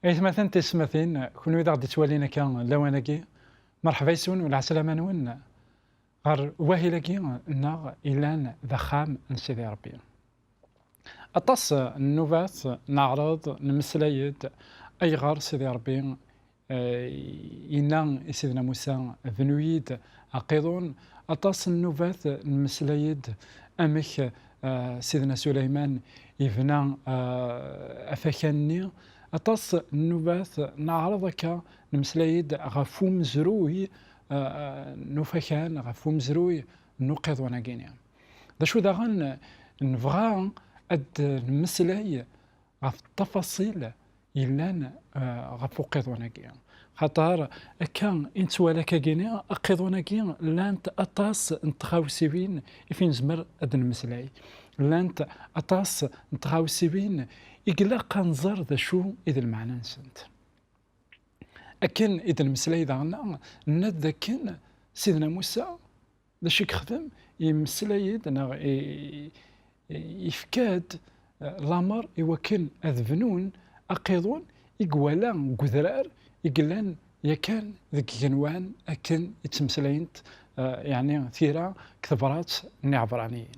مثلا تسمثين كون إذا غادي توالينا كان لواناكي مرحبا يسون ولا عسلامة نون غير واهلاكي نا إلان ذا خام نسيدي ربي أطاس النوفات نعرض نمسلايد أي غار سيدي ربي إنا سيدنا موسى ذنويد عقيدون أطاس النوفات نمسلايد أمك سيدنا سليمان يبنى أفكاني أطاس النوبات نعرضك نمسلايد غفو مزروي نوفكان غفو مزروي نوقظ وناكينيا دا شو داغن نبغى أد نمسلاي غف التفاصيل إلان غفو قيض وناكيا خاطر كان انتوالا كاكينيا أقيض وناكيا لانت أطاس نتخاوسيبين فين زمر أد نمسلاي لانت أطاس نتخاوسيبين إقلاق نزر ذا شو إذا المعنى نسنت أكن إذا المسلاي داغنا ند كان سيدنا موسى ذا شي يخدم يمسلايد يفكاد الأمر يوكن أذفنون أقيضون إقوالا قذرار إقلان يكان ذيك جنوان أكن يتمسلاينت يعني ثيرا كثبرات نعبرانيين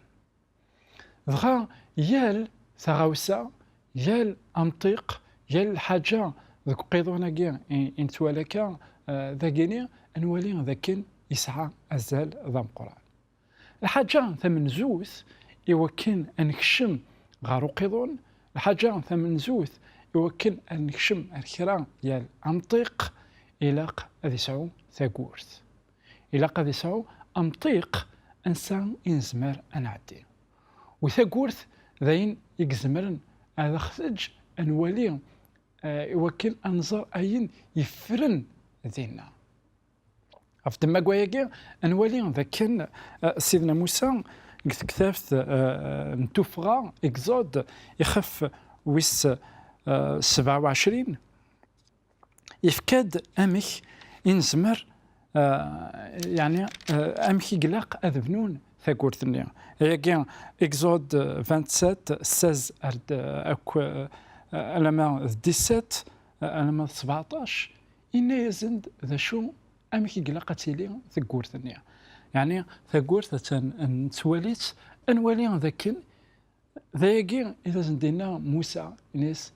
ذغا يال ثغاوسا يال أمطيق يال الحاجة ذوك قيضونا كيا إنتوالكا ذاكيني أنوالي ذاكن يسعى أزال ذا مقران الحاجة ثمن زوث يوكن أنكشم غارو قيضون الحاجة ثمن زوث يوكن أنكشم الكرا يال أمطيق إلاق أذي سعو ثاقورث إلاق أذي سعو أمطيق إنسان إنزمر أنعدي وثاقورث ذاين يقزمرن هذا خثج أنوالي يوكل أنظر أين يفرن ذينا أفضل ما قوياكي أنوالي ذا كان سيدنا موسى كثافت نتوفغا إكزود يخف ويس 27 يفكاد أمك إنزمر يعني أمك يقلق أذبنون ثاقور ثنيا هي إكزود 27 16 أكو ألما 17 ألما 17 إنا يزند ذا شو أمك يقلق تيلي ثاقور ثنيا يعني ثاقور نتواليت أنوالي ذاكن ذاكي إذا زندنا موسى ناس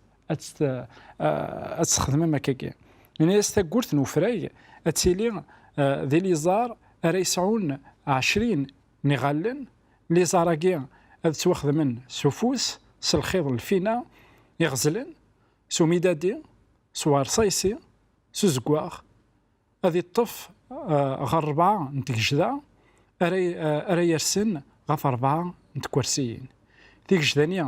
أتستخدم مكاكي ناس ثاقور نوفراي أتيلي ذي ليزار ريسعون 20 نغالن لي زاراكيا هاد تواخذ من سفوس سلخيض الفينا يغزلن سو ميدادي سو رصيصي سو زكواغ هذه الطف غير 4 نتكجدا أري يرسن غف 4 نتكورسيين تيكجدانيا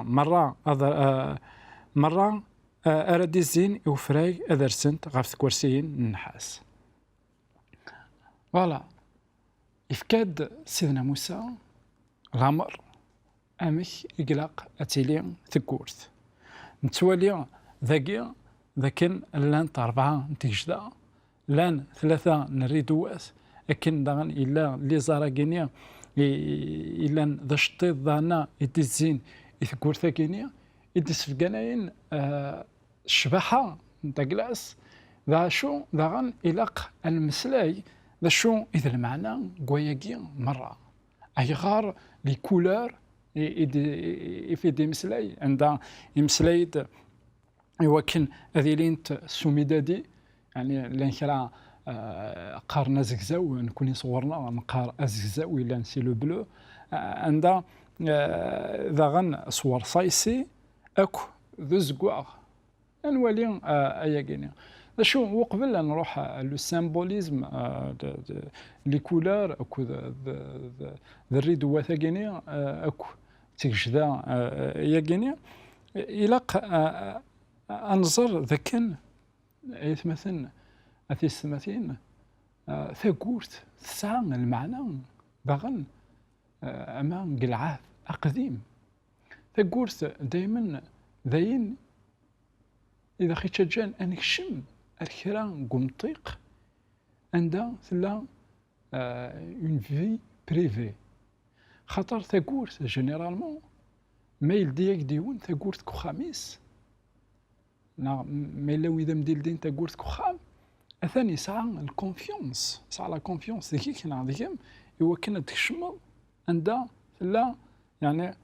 مرة أرادي الزين يوفراي أذرسنت غف تكورسيين النحاس فوالا إفكاد سيدنا موسى الأمر أمك إقلاق أتيلي ثكورث نتوالي ذاكي ذاكن لان 4 نتيجدا لان 3 نريدوات لكن داغن إلا لي زاراكينيا إلا ذا شطيط ذانا يدزين يثكورثا كينيا يدسفقاناين الشباحة نتا كلاس ذا شو داغن إلاق المسلاي ذا شو إذا المعنى قوياكي مرة أي غار لي كولور يفيد مسلاي عندها يمسلايد يوكن هذه لينت سوميدادي يعني لان كرا قارنا زكزاو نكون صورنا نقار ازكزاو الا نسي لو بلو عندها ذاغن صور صايسي اكو ذو زكواغ نولي اياكيني شو وقبل نروح لو سيمبوليزم لي كولور اكو ذا الريد واثاكيني اكو تيجدا ياكيني إلاق أنظر ذكن مثلا أثيستماثين ثاقورت تسعى المعنى باغن أمام قلعات أقديم ثاقورت دايما ذاين إذا خيت جان أنكشم الكرا قمطيق عندها ثلا اون في بريفي خاطر ثاقورت جينيرالمون ميل دياك ديون ثاقورت كو خميس ما إلا وإذا مدير دين تقولت كخام أثاني يسعى الكونفيونس، يسعى لا كونفيونس ذيك كنا ذيكم هو كنا تكشمل عندها لا يعني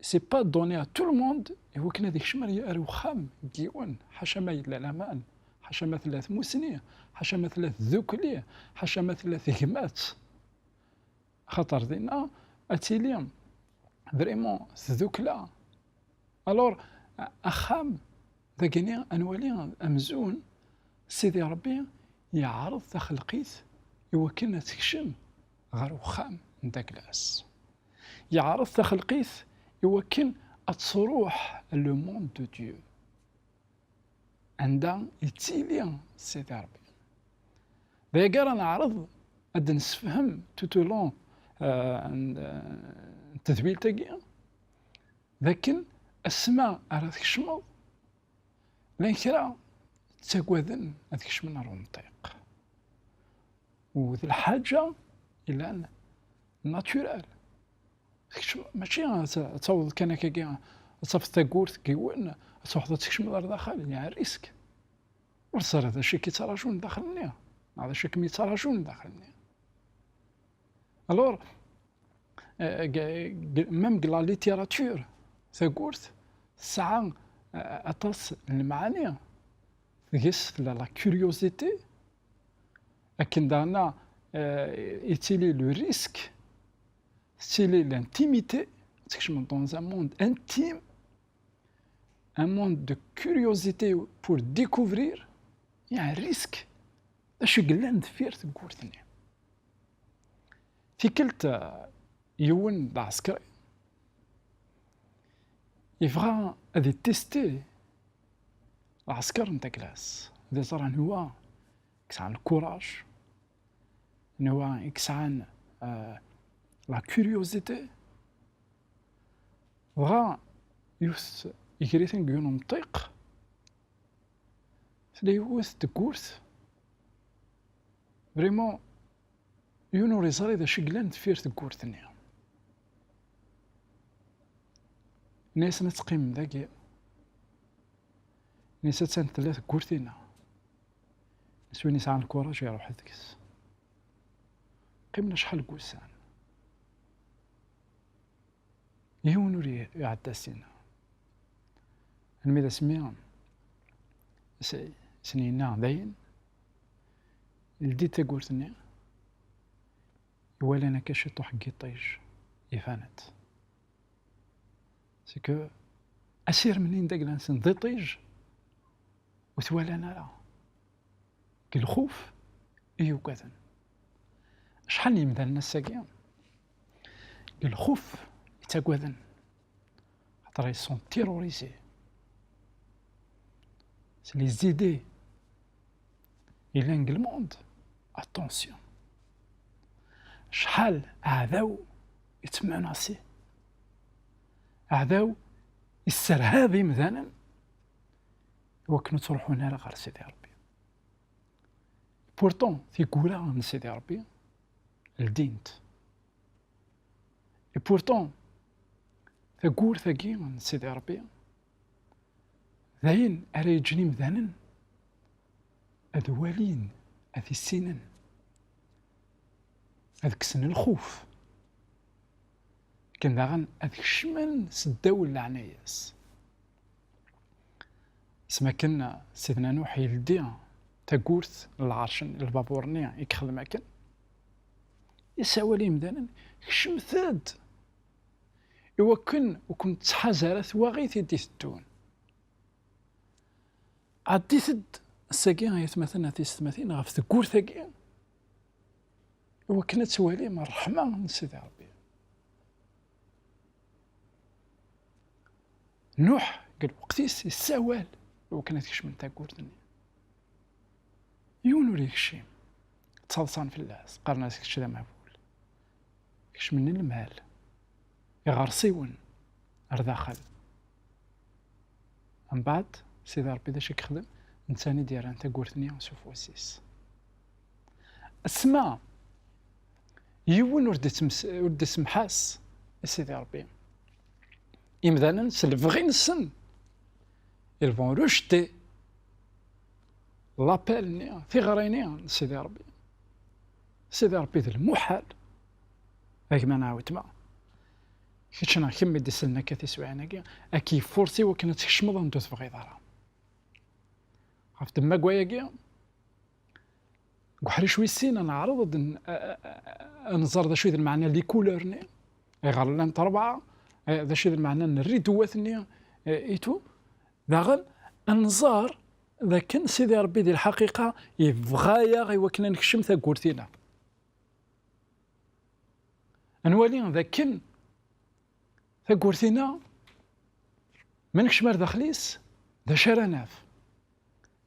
سي با دوني ا تو الموند هو كنا ذيك الشمال يا خام ديوان حاشا ما يلا الامان حاشا ما ثلاث مسنيه حاشا ما ثلاث ذوكليه حاشا ما ثلاث هجمات خطر دينا اتيلي فريمون ذوكلا الور اخام ذاكني انوالي امزون سيدي ربي يعرض تخلقيت هو كنا تكشم غير وخام نداكلاس يعرض تخلقيت يوكل أتصروح لو موند دو ديو عندها يتيلي سيدي ربي ذا قال نعرض أد نسفهم توتولون التذبيل تاقي لكن السماء أراد كشمض لين كرا تاقوذن هذاك كشمنا رونطيق وذي الحاجة إلى أن ناتورال ماشي تصوض كان كي تصف تاكورت كيوان تصوض تكشم دار داخل يعني ريسك وصار هذا الشيء كيتراجون داخلنا هذا الشيء كيتراجون داخلنا الور ميم لا ليتيراتور تاكورت ساعه اطاس المعاني تقيس لا كوريوزيتي لكن دانا يتيلي لو ريسك c'est l'intimité, parce que je suis dans un monde intime, un monde de curiosité pour découvrir, il y a un risque. Je suis glad fier de قولتني. في كلت يوم العسكري يبغى هذي تيستي العسكر نتاع كلاس هذا صار هو كسعان الكوراج هو كسعان la curiosité بغا يوث يكريتن كيون مطيق سلي يوث تكورث فريمون يونو ريزاري ذا شقلان تفير تكورثني ناس نتقيم ذاكي ناس تسان ثلاث كورثينا نسوي نسعى الكوراج يروح ذكس قيمنا شحال كوسان يهونوري يعدسينا الميدا سميان سنينا داين الديتا قولتني يوالينا كاشتو حقي طيج يفانت سكو أسير منين داك لانسن ضي طيج وتوالانا لا الخوف إيو كذا شحال يمدى الناس ساكيا الخوف يتاكوذن خاطر يسون تيروريزي سي لي زيدي إلانك الموند اتونسيون شحال أعداو يتمناسي أعداو يسرهابي مثلا وكنو تروحونا لغير سيدي ربي بورتون في كولا من سيدي ربي الدينت et pourtant ثقور ثقي من سيدي ربي ذاين أرى يجني مثلا أذوالين أذي السنن أذك سن الخوف كان داغن أذك الشمال سداو العناياس اسما كنا سيدنا نوح يلدي تقورت العرشن البابورني يكخل مكان يساوالي مثلا كشم ثاد وكنت تحازر ثواغي تيدي التون عدي ثد الساقين يتمثلنا تيستمثين غاف ثقور ثاقين وكنا توالي من الرحمة من سيدي ربي نوح قال وقتيس السوال وكانت كشمن تاقور ثاني يونو ليك شيم تصلصان في اللاس قال ناس كشدا مهبول كشمن المال يغرسيون أرداخل من بعد سيدي ربي داش يخدم نتاني ديران تاقورتني نشوف وسيس السماء يون ورد سمحاس سيدي ربي إمدانا سلفغي نسن ils vont rejeter l'appel في غريني سيدي ربي. سيدي ربي ذا المحال هاك ما نعاود ما كيتشنا كيما يدي سلنا كاتي سواعنا كي اكي فورسي وكنا تخشمض ندوز في غيظرا عرفت ما كوايا كحري شوي السين نعرض نزر ذا شويه المعنى لي كولورني غير لان تربعه ذا شويه المعنى الريدواتني ايتو داغل انزار ذا كان سيدي ربي ديال الحقيقه يبغايا غير وكنا نكشم ثا كورتينا انوالي ذا كان ثا كورتينا ما نكشمر داخليس ذا شرناف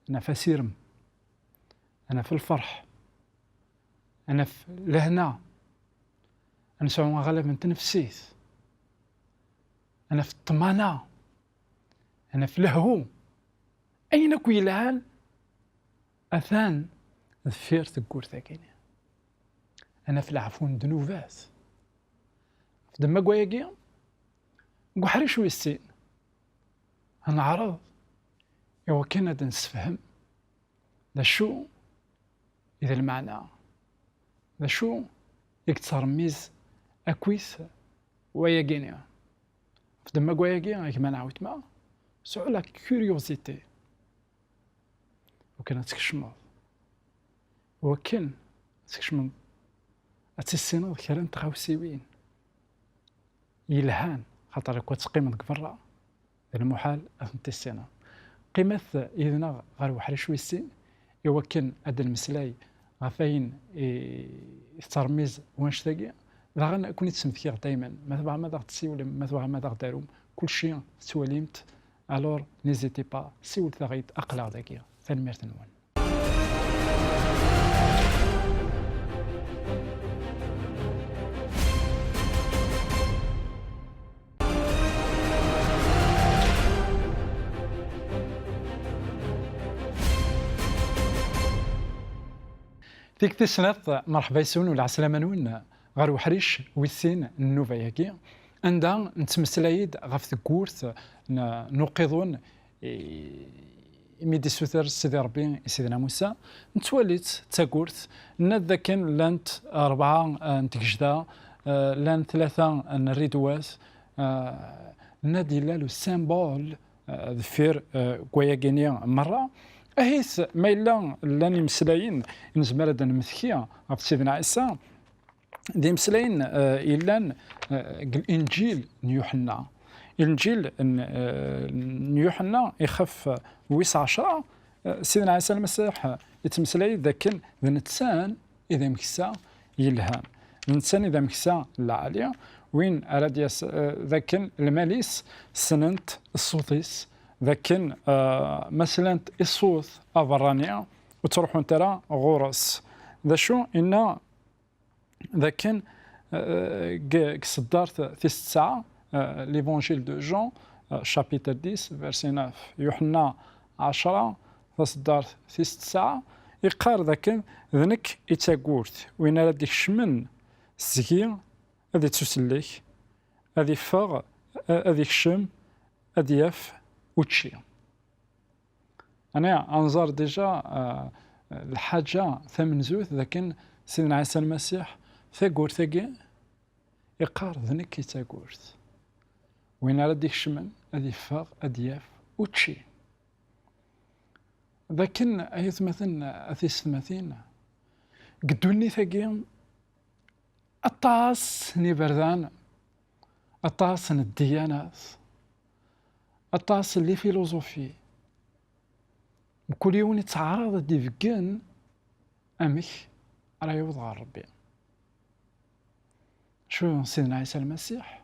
انا فاسيرم انا في الفرح انا في الهنا انا سواء غالبا نتنفسيت انا في الطمانه انا في الهو اين كويلان اثان ذفير تقول ثاكيني انا في العفون ذنوبات في دما كواياكي كحري شويه السين نعرض ايوا كان نسفهم ذا شو إذا المعنى ذا شو يكتر ميز أكويس وياكيني في دما كواياكي كما نعاود ما سو لا كيوريوزيتي وكان تكشمض وكان تكشمض أتسينوض كرا تغاوسيوين يلهان خاطر كوا تقيم برا المحال أثنتسينا قيمة إذنا غير وحري شوي السين إوا كان هاد المسلاي غافاين يترميز وانش تاقي لا كون يتسمثيغ دايما ما تبغى ما تغتسي ولا ما تبغى ما تغداروم كلشي تواليمت الور نيزيتي با سيول ثغيت أقلع داكيا فالميرت نوان. ديك تسنات مرحبا يسون ولا عسلامة نون غير وحريش ويسين النوفا ياكي عندها نتمسلايد غاف ثكورت نوقظون ميدي سوثر سيدي ربي سيدنا موسى نتواليت تاكورت ناد كان لانت 4 نتكجدا لان 3 نريدوات نادي لا لو سيمبول ذفير كواياكينيا مرة أهيث ما إلا لاني مسلاين نزمر هذا نمثكيا غف سيدنا عيسى دي مسلاين إلا الإنجيل نيوحنا الإنجيل نيوحنا يخف ويس 10 سيدنا عيسى المسيح يتمسلاي ذاك الإنسان إذا مكسا يلهام الإنسان إذا مكسا العالية وين أراد ذاك الماليس سننت الصوتيس ذاكن مثلا الصوت أفرانيا وتروحون ترى غورس ذا شو إن ذاكن صدرت في الساعة ليفونجيل دو جون شابيتر 10 فيرسي 9 يوحنا 10 فصدرت في الساعة يقار ذاكن ذنك إتاقورت وين راه ديك الشمن الزكي هذي تسلك هذي فاغ هذي الشم هذي يف وتشي أنا أنظر ديجا الحاجة ثمن زوث لكن سيدنا عيسى المسيح ثاقور ثاقي يقار ذنك يتاقورت وين راه ديك الشمن هذي فاغ هذي يف وتشي لكن أيث مثلا أثيس مثلا قدوني ثاقي الطاس نبردان الطاس الديانات الطاس اللي فيلوزوفي كل يوم يتعارض ديفكان أمك راه يوضع ربي شو سيدنا عيسى المسيح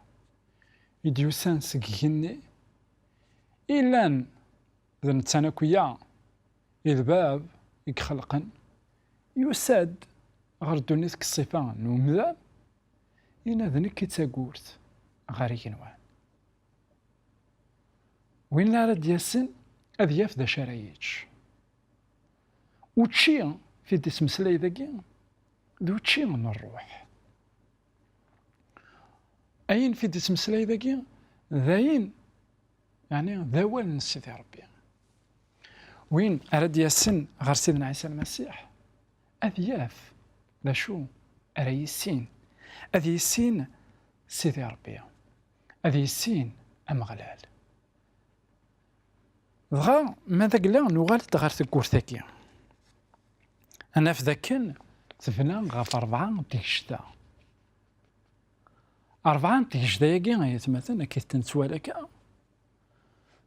يديوسان سكيني إلا ذا نتسانكويا الباب يخلقن يساد غير دونيت كالصفة نومذا إنا ذنك يتاقورت غير ينوان وين لا راد ياسن أذياف ذا شرايتش وتشي في ديس مسلاي ذاكي ذو تشي من الروح أين في ديس مسلاي ذاكي ذاين يعني ذاول نسيتي ربي وين أراد ياسن غير سيدنا عيسى المسيح أذياف لا شو أرى يسين أذي يسين سيدي ربي أذي يسين أمغلال دغا ماذا قلا نوغالد غير تكورتاكي أنا في ذاكن تفنا غاف 4 تيشتا 4 تيشتا ياكي غيتمثل كيف تنسوالك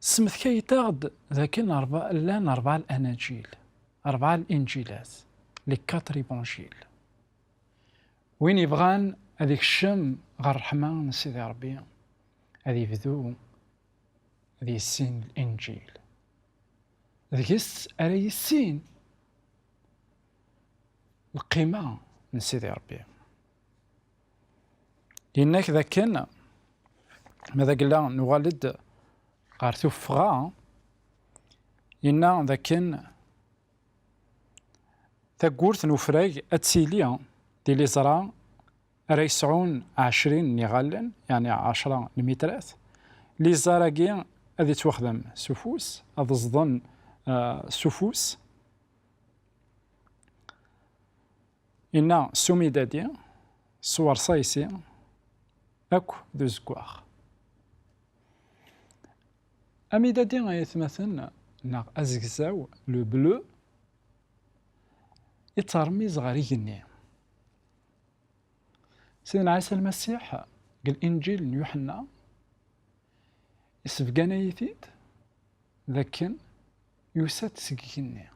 سمث كيتاغد ذاكن 4 لان 4 الأناجيل 4 الإنجيلات لي 4 إيفانجيل وين يبغان هذيك الشم غير الرحمة من سيدي ربي هذي يبدو هذي السين الإنجيل هذيك أري السين القيمة من سيدي ربي لأنك ذاكن ماذا قلنا نوالد غير توفغا إن ذاكن تاكورت نوفراغ أتسيليا دي لي زرا راه يسعون 20 نغالن يعني 10 المترات لي زراكي هذه توخدم سفوس هذا زضن سفوس إن سوميدادي صور صايسي أكو دو زكواخ أميدادي غيتمثل نا أزكزاو لو بلو يترميز غريقني سيدنا عيسى المسيح قال إنجيل يوحنا يسفقانا يثيد ذاكن يوسات سكيني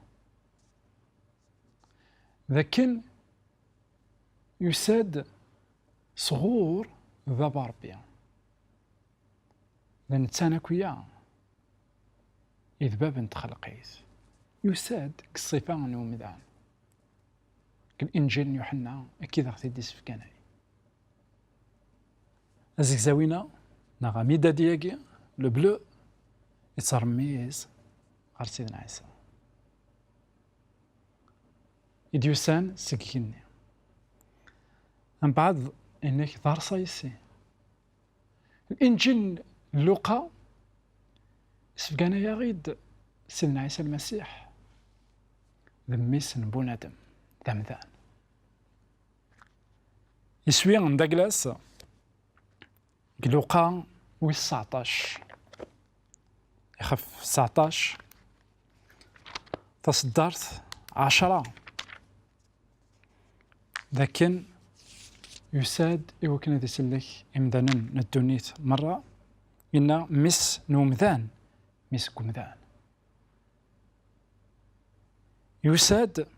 ذاكن يساد صغور ذا باربيا لأن تاناكويا إذ باب تخلقيت يساد كالصفة نومدان كالإنجيل يوحنا أكيد أختي دي سفقانا أزيك زاوينا نغا ميدا دياكي لو بلو يترميز غير سيدنا عيسى إديوسان سكيني من بعد إنك دار صايسي الإنجيل لوقا سفقانا يا غيد سيدنا عيسى المسيح ذميس بنادم دمذان يسوي عند داكلاس لوقا و 19 يخف 19 تصدرت 10 لكن يساد إوكنا هذا سلك إمدانا ندونيت مرة إن مس نومذان مس كمذان يساد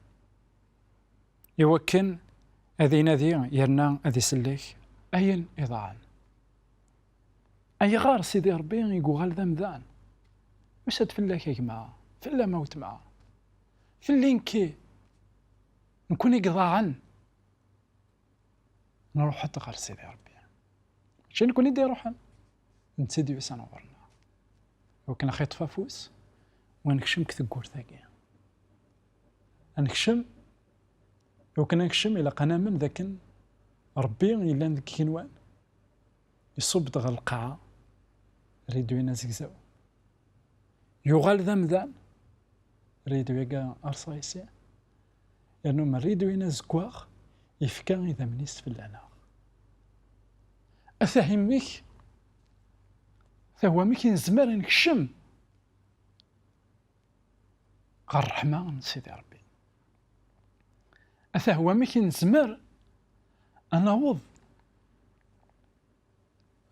يوكن هذه نادي يرنا هذه سلك أين إضاعان أي غار سيدي ربي يقول ذا مذان يساد في الله كيما في الله موت معه في اللينكي نكون يقضاعن نروح حتى غير سيدي ربي شي نكون يدي روحا نتسدي وسان ورنا وكان خيط فافوس ونكشم كثقور ثاقي نكشم وكان نكشم إلى قنامن ذاكن ربي إلا ذاك كينوان يصب دغ القاعة ريدو ينازكزاو يغال ذا مذان ريدو يقا أرصايسي لأنه من ريدو ينازكواغ يفكا إذا منيس في اللعنة أفهمك فهو مكين زمان نكشم غير الرحمة من سيدي ربي أفهو مكين زمر أناوض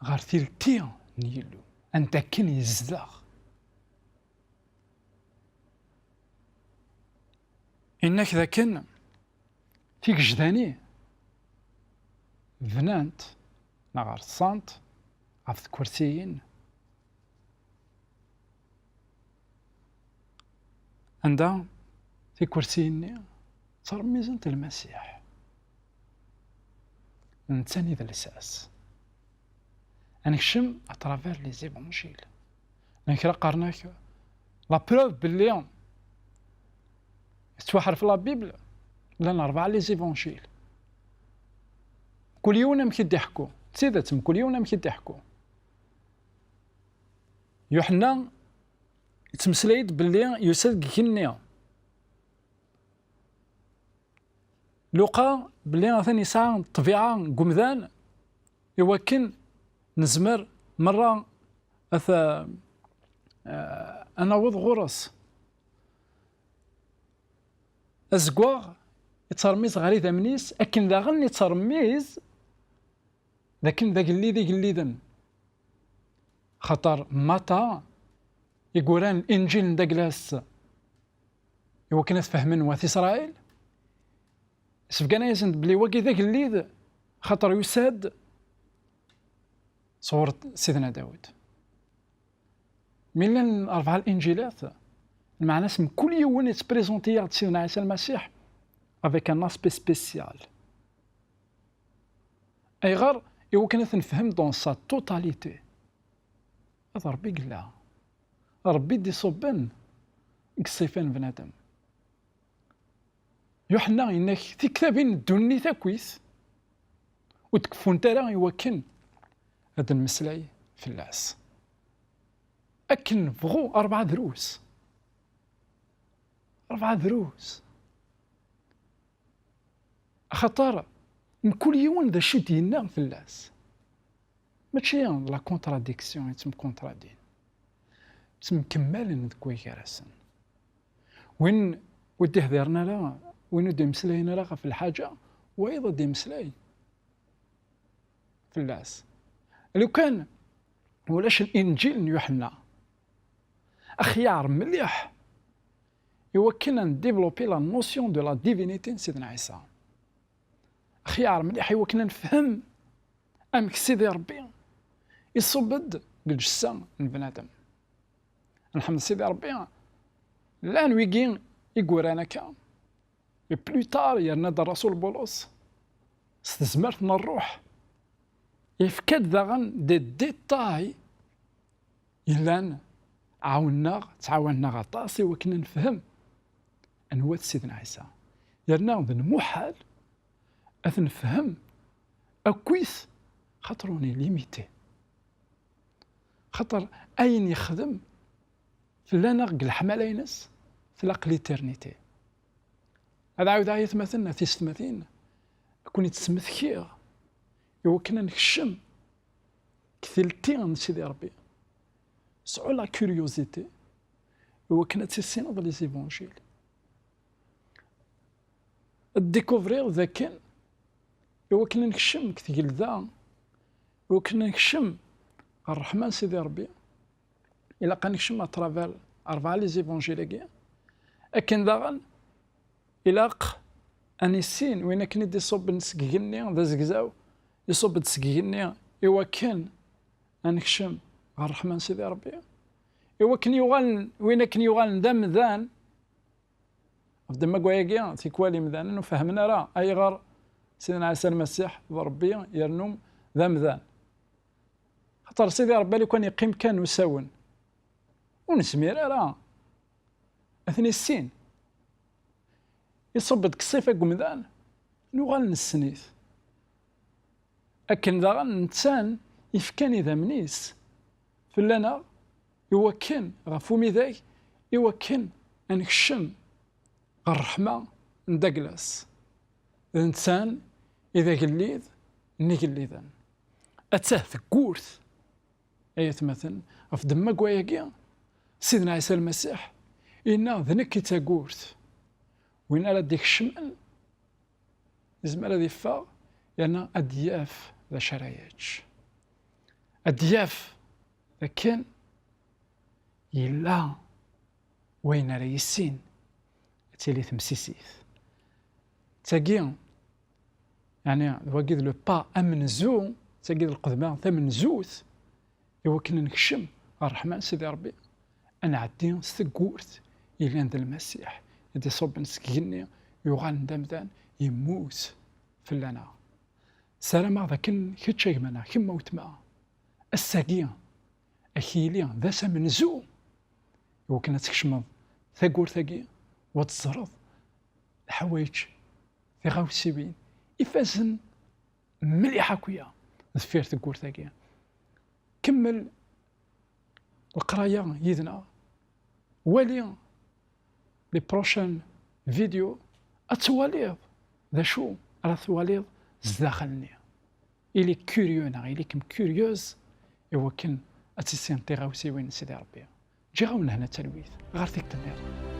غير تيرتي نيلو أنت كن يزداغ إنك ذاكن فيك جداني ذنانت نغار الصانت عفت كرسيين عندها في كرسيين صار ميزانة المسيح نتساني ذا الأساس أنا كشم أترافير لي زيفونجيل أنا كرا قارناك لا بروف باللي يتوحر في لا بيبل لنا 4 لي زيفونجيل كل يوم مكي يحكوا تسيداتهم كل يوم مكي يحكوا يوحنا يتمسلايد باللي يسد كنيا لوقا باللي ثاني ساعة طبيعة قمذان يوكن نزمر مرة أنا وض غرس أزقواغ يترميز غاري ثمنيس أكن داغن يترميز لكن ذاك اللي ذن خطر متى يقولان الإنجيل داكلاس يوكن تفهمن واث إسرائيل سبقنا يزند بلي واقي ذاك اللي خطر يساد صورة سيدنا داود من أربع الإنجيلات المعنى اسم كل يوم يتبريزونتي سيدنا عيسى المسيح avec un aspect spécial أي غير يمكن نفهم دون سا توتاليتي. هذا ربي قلها ربي دي صبن قصيفين بنادم يوحنا إنك في كتابين الدنيا تاكويس وتكفون ترى يوكن هذا المسلاي في اللاس أكن بغو 4 دروس 4 دروس خطر من كل يوم ذا شي ديالنا في اللاس ماشي لا كونتراديكسيون يتم كونترادين تم كمالين ذكوي كراسن وين ودي هذرنا لا وين ودي مسلاينا لا في الحاجه وايضا دي مسلاي في اللاس لو كان ولاش الانجيل يوحنا اخيار مليح يوكلنا نديفلوبي لا نوسيون دو لا ديفينيتي سيدنا عيسى خيار مليح يوكلنا نفهم امك سيدي ربي يصبد بالجسة من بنادم نحمد سيدي ربي الان ويجين يقورانا كا بلو تار يرناد الرسول بولس استزمرتنا الروح يفكد ذاغن دي ديتاي إلان تعاوننا غطاسي وكنا نفهم أنوات سيدنا عيسى يرنا ذن محال نفهم أكويس خاطروني ليميتي خاطر أين يخدم فلانا الحمالة ينس تلاق ليترنيتي هذا عاود عيث مثلنا في ستمثين كوني تسمثكيغ يوكنا نكشم كثيلتين سيدي ربي سعو لا كوريوزيتي يوكنا تسينا لي زيفونجيل الديكوفريغ ذاكن يوكنا نكشم كثيل ذا يوكنا نكشم الرحمن سيدي ربي إلا قا نكشم أترافال 4 لي زيفونجيل أكن داغن إلاق أنيسين وين كني دي صوب نسكيني ذا زكزاو يصوب تسكيني إوا كان أنكشم الرحمن سيدي ربي إوا كان يوغال وين كان يوغال ذا مذان فدما كواياكيا تيكوالي مذانا وفهمنا راه أي غار سيدنا عيسى المسيح ربي يرنم ذا مذان خاطر سيدي ربي لو كان يقيم كان وساون ونسمير راه اثني السين يصب ديك الصفه قمذان نوغال نسنيث أكن ذا الإنسان يفكاني ذا منيس فلانا يوكن غفومي ذاك يوكن أنكشم الرحمة ندقلس الإنسان إذا قليد نقليذا أتاه في الكورث أية مثلا في دمك وياكيا سيدنا عيسى المسيح إنا ذنكي تاكورث وين ألا ديك الشمال يزمال هذه فا لأن أدياف ذا شرايج أدياف لكن يلا وين ريسين تيلي تمسيسيث تاقين يعني واقيد لو با أمن زو تاقيد القدمان ثمن زوث يوكلنا نكشم الرحمن سيدي ربي أنا عدين ستقورت إلى عند المسيح يدي صوب نسكيني يوغال دمدان يموت فلانا سلام هذا كن كتشي منا كم موت ما الساقين أكيلين ذا سمن زو يوكلنا تكشمض ثقور ثقي وتزرض الحوايج في غاوسيبين يفازن مليحة كويا ذفير ثقور ثقي كمل القراية يدنا ولي لي بروشان فيديو اتواليض ذا شو راه ثواليض زداخلني إلي كوريونا إلي كم كوريوز إوا كان أتسينتيغاو سي وين سيدي ربي جي غاون هنا تلويث غير ديك النهار